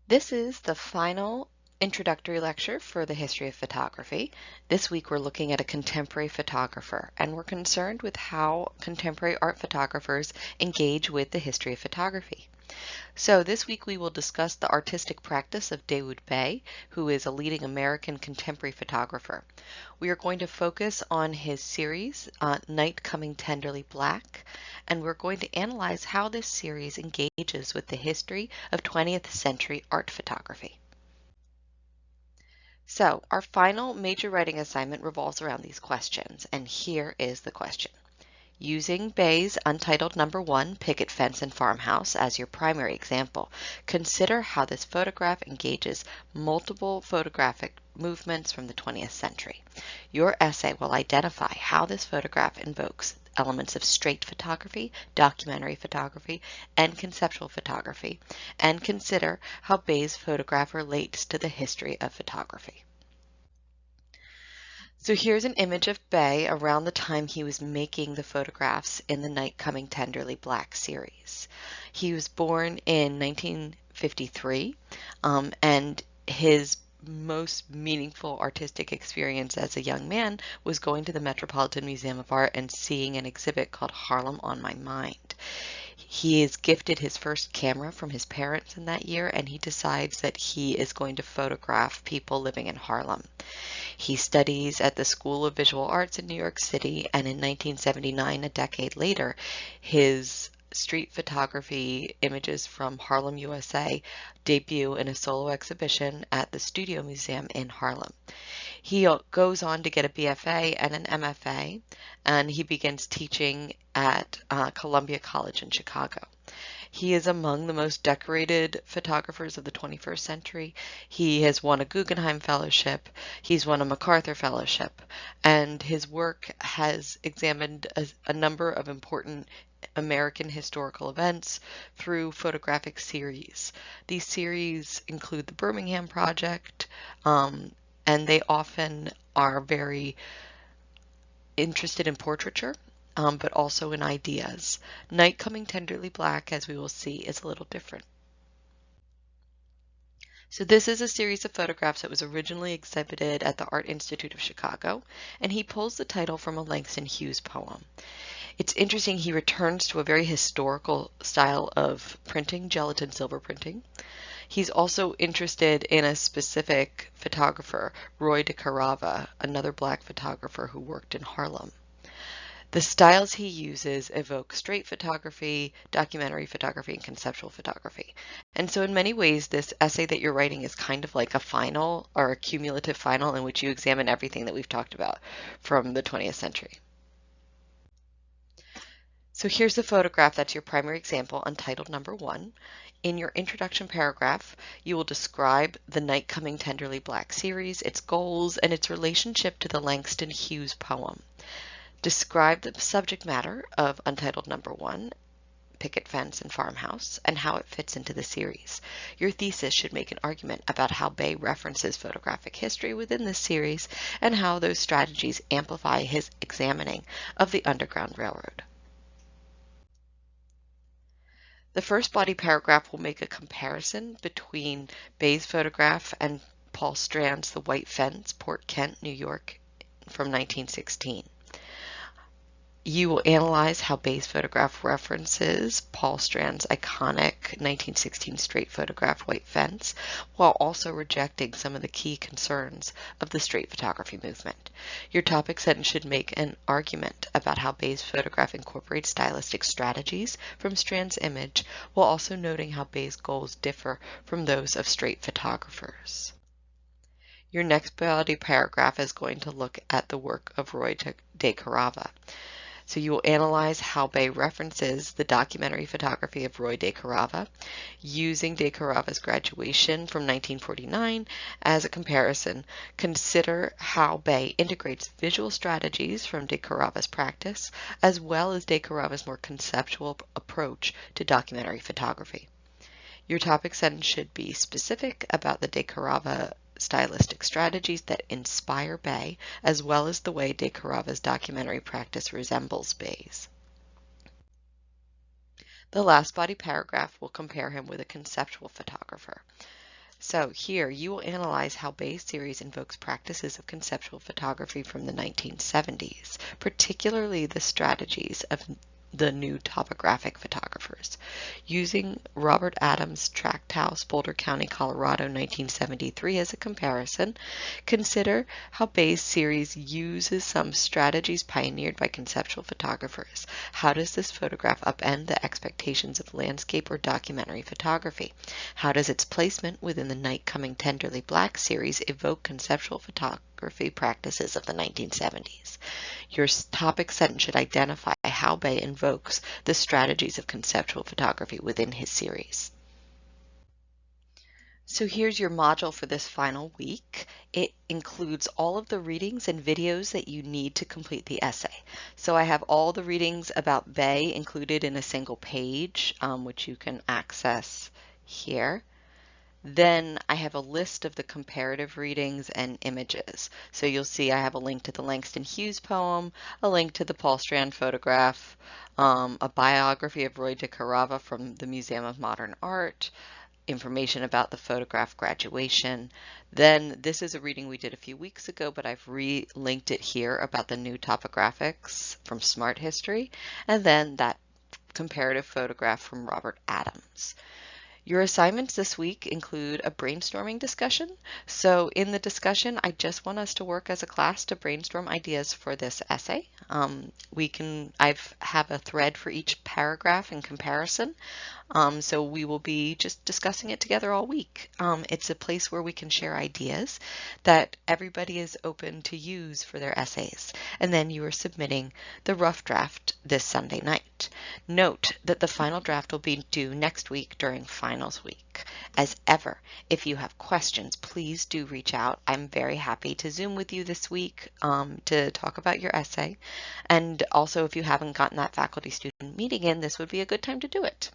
This is the final introductory lecture for the history of photography. This week we're looking at a contemporary photographer, and we're concerned with how contemporary art photographers engage with the history of photography. So this week we will discuss the artistic practice of Dawoud Bey, who is a leading American contemporary photographer. We are going to focus on his series, Night Coming Tenderly Black, and we're going to analyze how this series engages with the history of 20th century art photography. So our final major writing assignment revolves around these questions, and here is the question. Using Bey's untitled #1, Picket Fence and Farmhouse, as your primary example, consider how this photograph engages multiple photographic movements from the 20th century. Your essay will identify how this photograph invokes elements of straight photography, documentary photography, and conceptual photography, and consider how Bey's photograph relates to the history of photography. So here's an image of Bey around the time he was making the photographs in the Night Coming Tenderly Black series. He was born in 1953, and his most meaningful artistic experience as a young man was going to the Metropolitan Museum of Art and seeing an exhibit called Harlem on My Mind. He is gifted his first camera from his parents in that year, and he decides that he is going to photograph people living in Harlem. He studies at the School of Visual Arts in New York City, and in 1979, a decade later, his street photography images from Harlem, USA debut in a solo exhibition at the Studio Museum in Harlem. He goes on to get a BFA and an MFA, and he begins teaching at Columbia College in Chicago. He is among the most decorated photographers of the 21st century. He has won a Guggenheim Fellowship, he's won a MacArthur Fellowship, and his work has examined a number of important American historical events through photographic series. These series include the Birmingham Project, and they often are very interested in portraiture, but also in ideas. Night Coming Tenderly Black, as we will see, is a little different. So this is a series of photographs that was originally exhibited at the Art Institute of Chicago, and he pulls the title from a Langston Hughes poem. It's interesting, he returns to a very historical style of printing, gelatin silver printing. He's also interested in a specific photographer, Roy DeCarava, another black photographer who worked in Harlem. The styles he uses evoke straight photography, documentary photography, and conceptual photography. And so in many ways, this essay that you're writing is kind of like a final or a cumulative final in which you examine everything that we've talked about from the 20th century. So here's the photograph that's your primary example, untitled #1. In your introduction paragraph, you will describe the Night Coming Tenderly Black series, its goals, and its relationship to the Langston Hughes poem. Describe the subject matter of untitled #1, Picket Fence and Farmhouse, and how it fits into the series. Your thesis should make an argument about how Bey references photographic history within this series and how those strategies amplify his examining of the Underground Railroad. The first body paragraph will make a comparison between Bey's photograph and Paul Strand's The White Fence, Port Kent, New York, from 1916. You will analyze how Bey's photograph references Paul Strand's iconic 1916 straight photograph, White Fence, while also rejecting some of the key concerns of the straight photography movement. Your topic sentence should make an argument about how Bey's photograph incorporates stylistic strategies from Strand's image, while also noting how Bey's goals differ from those of straight photographers. Your next body paragraph is going to look at the work of Roy DeCarava. So you will analyze how Bey references the documentary photography of Roy DeCarava, using DeCarava's graduation from 1949 as a comparison. Consider how Bey integrates visual strategies from DeCarava's practice, as well as DeCarava's more conceptual approach to documentary photography. Your topic sentence should be specific about the DeCarava stylistic strategies that inspire Bey, as well as the way DeCarava's documentary practice resembles Bey's. The last body paragraph will compare him with a conceptual photographer. So here you will analyze how Bay's series invokes practices of conceptual photography from the 1970s, particularly the strategies of the new topographic photographers. Using Robert Adams' Tract House, Boulder County, Colorado, 1973 as a comparison, consider how Bay's series uses some strategies pioneered by conceptual photographers. How does this photograph upend the expectations of landscape or documentary photography? How does its placement within the Night Coming Tenderly Black series evoke conceptual photography practices of the 1970s? Your topic sentence should identify how Bey invokes the strategies of conceptual photography within his series. So here's your module for this final week. It includes all of the readings and videos that you need to complete the essay. So I have all the readings about Bey included in a single page, which you can access here. Then I have a list of the comparative readings and images. So you'll see I have a link to the Langston Hughes poem, a link to the Paul Strand photograph, a biography of Roy de Carava from the Museum of Modern Art, information about the photograph graduation. Then this is a reading we did a few weeks ago, but I've re-linked it here about the new topographics from Smart History, and then that comparative photograph from Robert Adams. Your assignments this week include a brainstorming discussion. So in the discussion, I just want us to work as a class to brainstorm ideas for this essay. I have a thread for each paragraph in comparison. So we will be just discussing it together all week. It's a place where we can share ideas that everybody is open to use for their essays. And then you are submitting the rough draft this Sunday night. Note that the final draft will be due next week during finals week. As ever, if you have questions, please do reach out. I'm very happy to Zoom with you this week to talk about your essay. And also, if you haven't gotten that faculty-student meeting in, this would be a good time to do it.